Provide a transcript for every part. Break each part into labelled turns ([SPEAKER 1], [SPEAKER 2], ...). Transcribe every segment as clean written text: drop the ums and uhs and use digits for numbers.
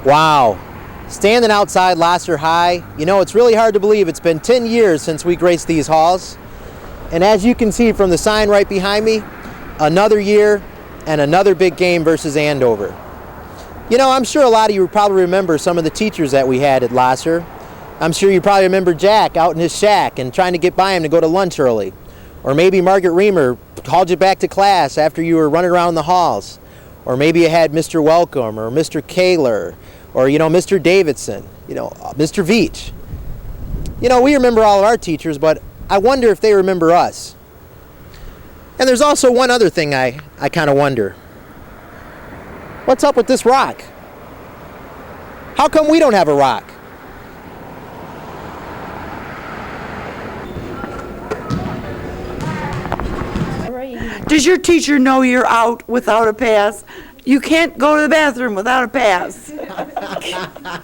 [SPEAKER 1] Wow. Standing outside Lahser High, you know, it's really hard to believe it's been 10 years since we graced these halls. And as you can see from the sign right behind me, another year and another big game versus Andover. You know, I'm sure a lot of you probably remember some of the teachers that we had at Lahser. I'm sure you probably remember Jack out in his shack and trying to get by him to go to lunch early. Or maybe Margaret Reamer called you back to class after you were running around the halls. Or maybe you had Mr. Welcome or Mr. Kaler or, you know, Mr. Davidson, you know, Mr. Veach. You know, we remember all of our teachers, but I wonder if they remember us. And there's also one other thing I kind of wonder. What's up with this rock? How come we don't have a rock?
[SPEAKER 2] Does your teacher know you're out without a pass? You can't go to the bathroom without a pass.
[SPEAKER 1] I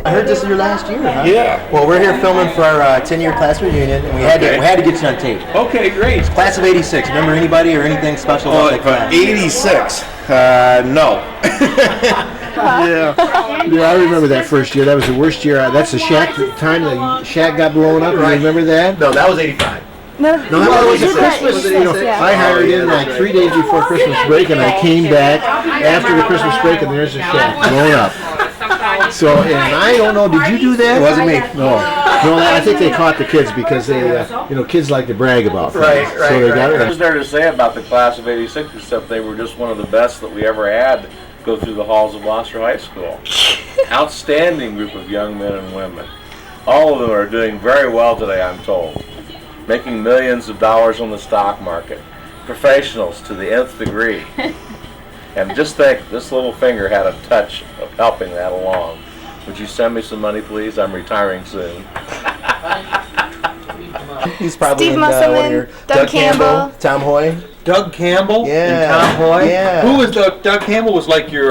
[SPEAKER 1] heard this is your last year, huh?
[SPEAKER 3] Yeah.
[SPEAKER 1] Well, we're here filming for our 10-year class reunion, and we had to get you on tape.
[SPEAKER 3] Okay, great.
[SPEAKER 1] Class of '86. Remember anybody or anything special about that class?
[SPEAKER 3] 86. No.
[SPEAKER 4] Yeah, I remember that first year. That was the worst year. That's the shack time the shack got blown up.
[SPEAKER 1] Right.
[SPEAKER 4] You remember that?
[SPEAKER 1] No, that was '85.
[SPEAKER 4] No, that was Christmas. You know, I hired in like 3 days before Christmas break, and I came back after the Christmas break, and there's the shack blown up. So, and I don't know, did you do that?
[SPEAKER 1] It wasn't me.
[SPEAKER 4] No, I think they caught the kids because they, kids like to brag about things.
[SPEAKER 1] Right,
[SPEAKER 4] So they got
[SPEAKER 3] What
[SPEAKER 4] it.
[SPEAKER 3] is there to say about the class of '86 except they were just one of the best that we ever had go through the halls of Lahser High School. Outstanding group of young men and women. All of them are doing very well today, I'm told. Making millions of dollars on the stock market. Professionals to the nth degree. And just think, this little finger had a touch of helping that along. Would you send me some money, please? I'm retiring soon.
[SPEAKER 1] He's probably
[SPEAKER 5] Steve
[SPEAKER 1] in,
[SPEAKER 5] Musselman, Doug Campbell,
[SPEAKER 1] Tom Hoy.
[SPEAKER 6] Doug Campbell
[SPEAKER 1] Yeah.
[SPEAKER 6] and Tom Hoy.
[SPEAKER 1] Yeah.
[SPEAKER 6] Who was Doug Campbell? Was like your.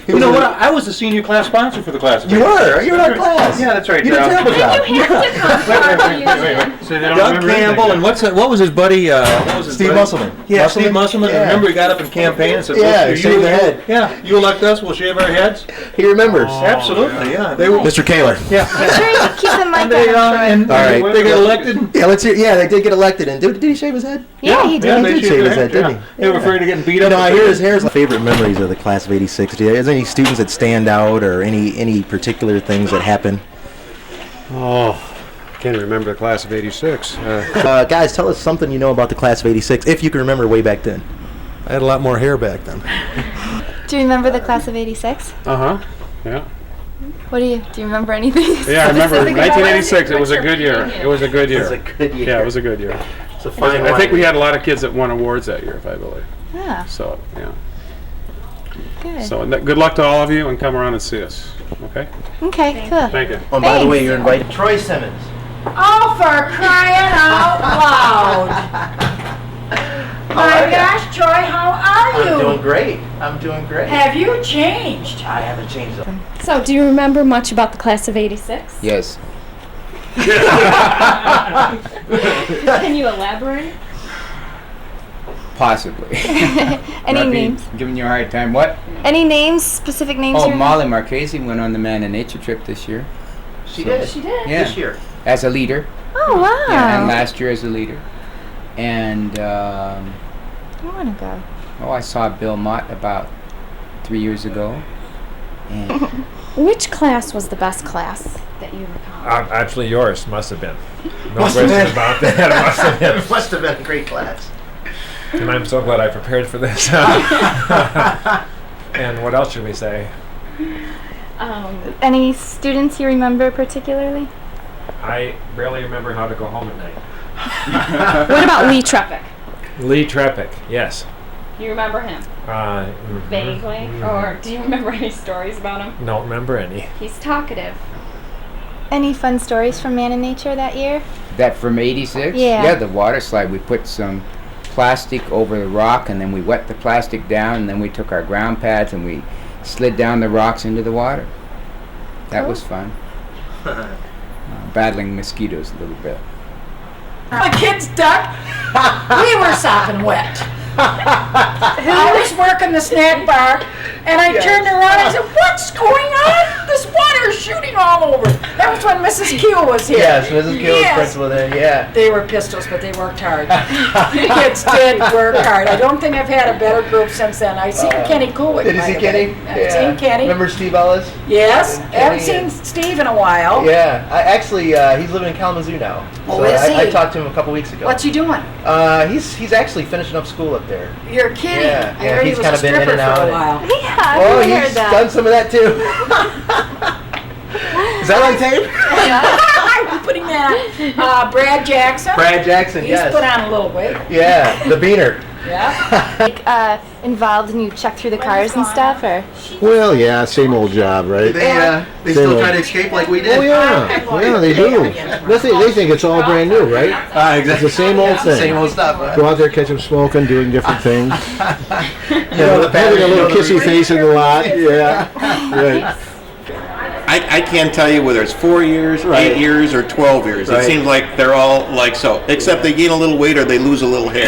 [SPEAKER 6] You know what? I was the senior class sponsor for the class.
[SPEAKER 1] You were. You were in our class.
[SPEAKER 6] Yeah, that's right.
[SPEAKER 1] You did a terrible job.
[SPEAKER 6] Wait. So Doug Campbell and what was his buddy? What was his
[SPEAKER 1] Steve
[SPEAKER 6] buddy?
[SPEAKER 1] Musselman.
[SPEAKER 6] Yeah, Steve Musselman.
[SPEAKER 1] Yeah.
[SPEAKER 6] Remember, he got up in campaign and said,
[SPEAKER 1] Yeah,
[SPEAKER 6] "Look,
[SPEAKER 1] shave the head."
[SPEAKER 6] Yeah, you elect us, we'll shave our heads."
[SPEAKER 1] He remembers.
[SPEAKER 6] Absolutely. Yeah, they were.
[SPEAKER 1] Mr. Kaler.
[SPEAKER 6] Yeah.
[SPEAKER 5] Make sure you keep the mic
[SPEAKER 6] They,
[SPEAKER 5] on.
[SPEAKER 6] and
[SPEAKER 1] All right.
[SPEAKER 6] they got elected.
[SPEAKER 1] Yeah, let's hear. Yeah, they did get elected. And did he shave his head?
[SPEAKER 5] Yeah, he
[SPEAKER 6] Yeah,
[SPEAKER 5] did.
[SPEAKER 6] they
[SPEAKER 1] did
[SPEAKER 6] shaved
[SPEAKER 1] shave
[SPEAKER 6] their
[SPEAKER 1] his head, didn't he?
[SPEAKER 6] They were afraid of getting beat up.
[SPEAKER 1] You know, I hear his hair's favorite memories of the class of '86. Is there any students that stand out, or any particular things that happen?
[SPEAKER 4] Oh, I can't remember the class of '86.
[SPEAKER 1] Guys, tell us something you know about the class of '86, if you can remember way back then.
[SPEAKER 4] I had a lot more hair back then.
[SPEAKER 5] Do you remember the class of '86?
[SPEAKER 7] Uh-huh, yeah.
[SPEAKER 5] Do you remember anything?
[SPEAKER 7] Yeah, I remember
[SPEAKER 5] specific about it?
[SPEAKER 7] 1986, it was a good year. It was a good year.
[SPEAKER 1] It was a good year.
[SPEAKER 7] Yeah, it was a good year.
[SPEAKER 1] It's a fine
[SPEAKER 7] I think
[SPEAKER 1] wine.
[SPEAKER 7] we had a lot of kids that won awards that year, if I believe.
[SPEAKER 5] Yeah,
[SPEAKER 7] So, yeah.
[SPEAKER 5] good.
[SPEAKER 7] So, good luck to all of you, and come around and see us, okay?
[SPEAKER 5] Okay, cool.
[SPEAKER 7] Thank you.
[SPEAKER 1] Oh, by the way, you're invited. Troy Simmons.
[SPEAKER 8] Oh, for crying out loud! My gosh, Troy, how are you?
[SPEAKER 1] I'm doing great. I'm doing great.
[SPEAKER 8] Have you changed?
[SPEAKER 1] I haven't changed them.
[SPEAKER 9] So, do you remember much about the class of '86?
[SPEAKER 10] Yes.
[SPEAKER 9] Can you elaborate?
[SPEAKER 10] Possibly.
[SPEAKER 5] Any
[SPEAKER 10] Might be
[SPEAKER 5] names?
[SPEAKER 10] Giving you a hard time. What?
[SPEAKER 5] Any names? Specific names?
[SPEAKER 10] Oh,
[SPEAKER 5] you remember?
[SPEAKER 10] Molly Marchese went on the Man in Nature trip this year.
[SPEAKER 1] She did.
[SPEAKER 5] She did.
[SPEAKER 10] Yeah.
[SPEAKER 1] This year.
[SPEAKER 10] As a leader.
[SPEAKER 5] Oh wow.
[SPEAKER 10] Yeah, and last year as a leader. And
[SPEAKER 5] I want to go.
[SPEAKER 10] I saw Bill Mott about 3 years ago. And
[SPEAKER 9] Which class was the best class that you recall?
[SPEAKER 11] Actually, yours must have been. No
[SPEAKER 1] Must have
[SPEAKER 11] question
[SPEAKER 1] been.
[SPEAKER 11] about that. It must have been.
[SPEAKER 1] It must have been a great class.
[SPEAKER 11] And I'm so glad I prepared for this. And what else should we say?
[SPEAKER 5] Any students you remember particularly?
[SPEAKER 11] I barely remember how to go home at night.
[SPEAKER 9] What about Lee Treppick?
[SPEAKER 11] Lee Treppick, yes.
[SPEAKER 9] You remember him vaguely, or do you remember any stories about him?
[SPEAKER 11] Don't remember any.
[SPEAKER 9] He's talkative.
[SPEAKER 5] Any fun stories from Man in Nature that year?
[SPEAKER 10] that from '86?
[SPEAKER 5] Yeah.
[SPEAKER 10] Yeah, the water slide. We put some plastic over the rock, and then we wet the plastic down, and then we took our ground pads and we slid down the rocks into the water. That was fun. Battling mosquitoes a little bit.
[SPEAKER 8] My kids duck. We were sopping wet. I was working the snack bar, And I turned around and I said, what's going on? This water is shooting all over. That was when Mrs. Keel was here.
[SPEAKER 1] Yes, Mrs. Keel was principal then, yeah.
[SPEAKER 8] They were pistols, but they worked hard. The kids did work hard. I don't think I've had a better group since then. I've seen Kenny Kulik.
[SPEAKER 1] Did you see Kenny?
[SPEAKER 8] I've seen Kenny.
[SPEAKER 1] Remember Steve Ellis?
[SPEAKER 8] Yes. I haven't seen Steve in a while.
[SPEAKER 1] Yeah. He's living in Kalamazoo now.
[SPEAKER 8] Oh,
[SPEAKER 1] so
[SPEAKER 8] is he?
[SPEAKER 1] I talked to him a couple weeks ago.
[SPEAKER 8] What's he doing?
[SPEAKER 1] He's actually finishing up school up there.
[SPEAKER 8] You're kidding.
[SPEAKER 1] Yeah,
[SPEAKER 8] I heard
[SPEAKER 1] he's
[SPEAKER 8] he was
[SPEAKER 1] kind
[SPEAKER 8] a
[SPEAKER 1] of been in
[SPEAKER 8] stripper
[SPEAKER 1] and out.
[SPEAKER 8] for a while.
[SPEAKER 5] Yeah,
[SPEAKER 1] Oh,
[SPEAKER 5] I heard
[SPEAKER 1] he's
[SPEAKER 5] that.
[SPEAKER 1] done some of that too. Is that on tape?
[SPEAKER 8] I'm putting that. Brad Jackson.
[SPEAKER 1] Brad Jackson, yes.
[SPEAKER 8] He's put on a little weight.
[SPEAKER 1] Yeah, the beaner.
[SPEAKER 8] Yeah.
[SPEAKER 5] Like, involved and you check through the cars and stuff, or?
[SPEAKER 4] Well, yeah, same old job, right?
[SPEAKER 1] They still try to escape like we did.
[SPEAKER 4] Oh yeah, they do. They think it's all brand new, right?
[SPEAKER 1] Exactly.
[SPEAKER 4] It's the same old thing.
[SPEAKER 1] Same old stuff. Huh?
[SPEAKER 4] Go out there, catch them smoking, doing different things.
[SPEAKER 1] The
[SPEAKER 4] Having a little kissy face in the lot. Yeah, right.
[SPEAKER 6] I can't tell you whether it's 4 years, 8 years, or 12 years.
[SPEAKER 1] Right.
[SPEAKER 6] It seems like they're all like so, except they gain a little weight or they lose a little hair.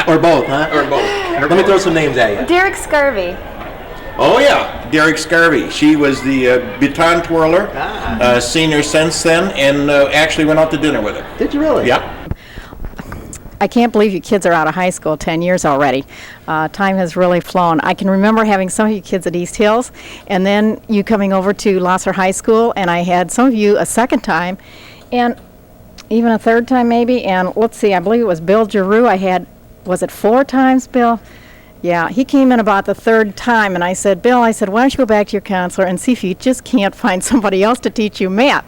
[SPEAKER 1] Or both, huh?
[SPEAKER 6] Or both.
[SPEAKER 1] Let me throw some names at you.
[SPEAKER 5] Derek Scarvey.
[SPEAKER 6] Oh yeah, Derek Scarvey. She was the baton twirler, senior since then, and actually went out to dinner with her.
[SPEAKER 1] Did you really?
[SPEAKER 6] Yep.
[SPEAKER 12] I can't believe you kids are out of high school 10 years already. Time has really flown. I can remember having some of you kids at East Hills, and then you coming over to Lahser High School, and I had some of you a second time, and even a third time maybe, and let's see, I believe it was Bill Giroux. Was it 4 times, Bill? Yeah, he came in about the third time, and I said, Bill, why don't you go back to your counselor and see if you just can't find somebody else to teach you math.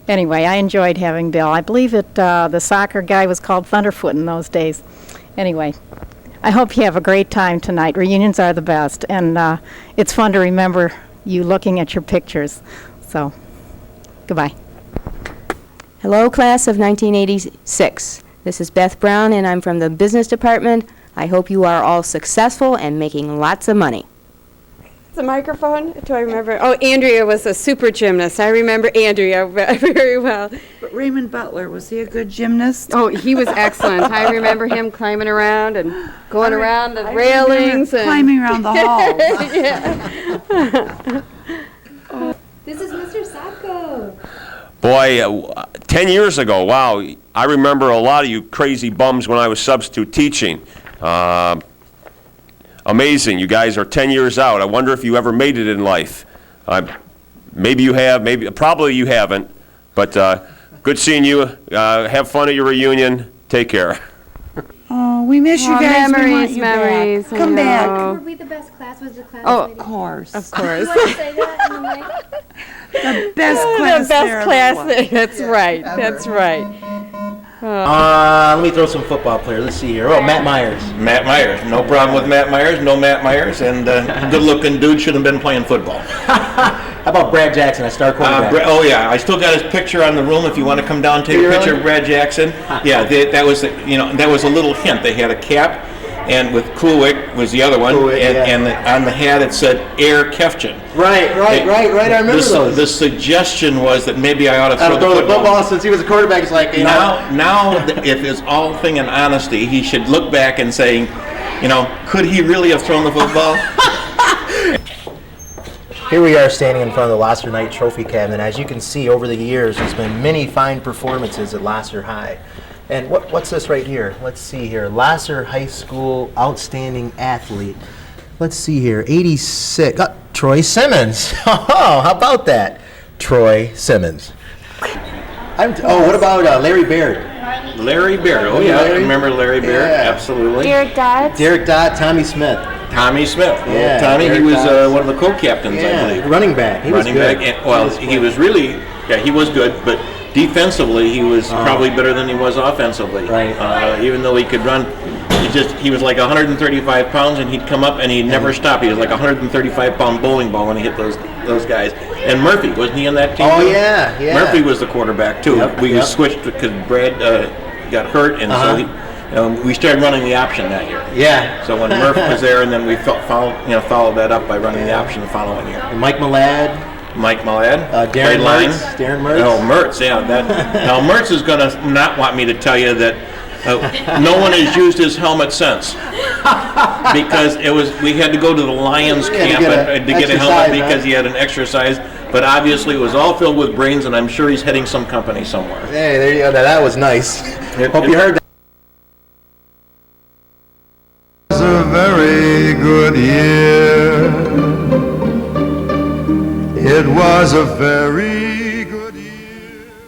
[SPEAKER 12] Anyway, I enjoyed having Bill. I believe the soccer guy was called Thunderfoot in those days. Anyway, I hope you have a great time tonight. Reunions are the best, and it's fun to remember you looking at your pictures. So, goodbye.
[SPEAKER 13] Hello, class of 1986. This is Beth Brown, and I'm from the business department. I hope you are all successful and making lots of money.
[SPEAKER 14] The microphone? Do I remember? Oh, Andrea was a super gymnast. I remember Andrea very well.
[SPEAKER 2] But Raymond Butler, was he a good gymnast?
[SPEAKER 14] Oh, he was excellent. I remember him climbing around and going around the railings. And
[SPEAKER 2] climbing around the halls.
[SPEAKER 14] Yeah.
[SPEAKER 5] This is Mr. Sacco.
[SPEAKER 15] Boy, 10 years ago, wow, I remember a lot of you crazy bums when I was substitute teaching. Amazing, you guys are 10 years out. I wonder if you ever made it in life. Maybe you have, probably you haven't, but good seeing you. Have fun at your reunion. Take care.
[SPEAKER 2] Oh, we miss you guys.
[SPEAKER 14] Memories,
[SPEAKER 2] we want you
[SPEAKER 14] memories.
[SPEAKER 2] Back. Come back.
[SPEAKER 5] Were we the best class? Was the class?
[SPEAKER 14] Oh,
[SPEAKER 2] Of course.
[SPEAKER 14] Of course.
[SPEAKER 5] You want to say that in the mic?
[SPEAKER 2] The best class.
[SPEAKER 14] The best class
[SPEAKER 2] there
[SPEAKER 14] thing. That's right. That's right.
[SPEAKER 1] Let me throw some football players. Let's see here. Oh, Matt Myers.
[SPEAKER 6] Matt Myers. No problem with Matt Myers. No Matt Myers. And good-looking dude should have been playing football.
[SPEAKER 1] How about Brad Jackson, a star quarterback?
[SPEAKER 6] Oh yeah, I still got his picture on the room. If you want to come down and take a picture of Brad Jackson. Yeah, that was a little hint. They had a cap, and with Kluwick was the other one, and on the hat it said Air Kefchen.
[SPEAKER 1] Right. I remember those.
[SPEAKER 6] The suggestion was that maybe I ought to throw
[SPEAKER 1] the football since he was a quarterback. It's like
[SPEAKER 6] now, if it's all thing in honesty, he should look back and say, could he really have thrown the football?
[SPEAKER 1] Here we are standing in front of the Lahser Knight Trophy Cabinet. As you can see, over the years, there's been many fine performances at Lahser High. And what's this right here? Let's see here. Lahser High School Outstanding Athlete. Let's see here. 86. Troy Simmons. Oh, how about that? Troy Simmons. What about Larry Baird?
[SPEAKER 6] Larry Baird. Oh, yeah. I remember Larry Baird. Yeah. Absolutely.
[SPEAKER 5] Derek
[SPEAKER 1] Dodd, Tommy Smith.
[SPEAKER 6] Tommy Smith.
[SPEAKER 1] Yeah.
[SPEAKER 6] Tommy, he was one of the co-captains, I believe.
[SPEAKER 1] Running back. He was good.
[SPEAKER 6] He was really, he was good, but defensively, he was probably better than he was offensively.
[SPEAKER 1] Right.
[SPEAKER 6] Even though he could run, he was like 135 pounds, and he'd come up and he'd never stop. He was like a 135-pound bowling ball when he hit those guys. And Murphy, wasn't he on that team?
[SPEAKER 1] Oh, yeah.
[SPEAKER 6] Murphy was the quarterback, too. We switched because Brad got hurt, and so we started running the option that year.
[SPEAKER 1] Yeah.
[SPEAKER 6] So when Murph was there, and then we followed that up by running the option the following year.
[SPEAKER 1] And Mike Millad. Darren Mertz.
[SPEAKER 6] Oh, Mertz, yeah. Now, Mertz is going to not want me to tell you that no one has used his helmet since. because we had to go to the Lions camp to get a helmet because he had an exercise. But obviously, it was all filled with brains, and I'm sure he's heading some company somewhere.
[SPEAKER 1] Hey, there you go. Now, that was nice. Hope you heard that.
[SPEAKER 16] It was a very good year. It was a very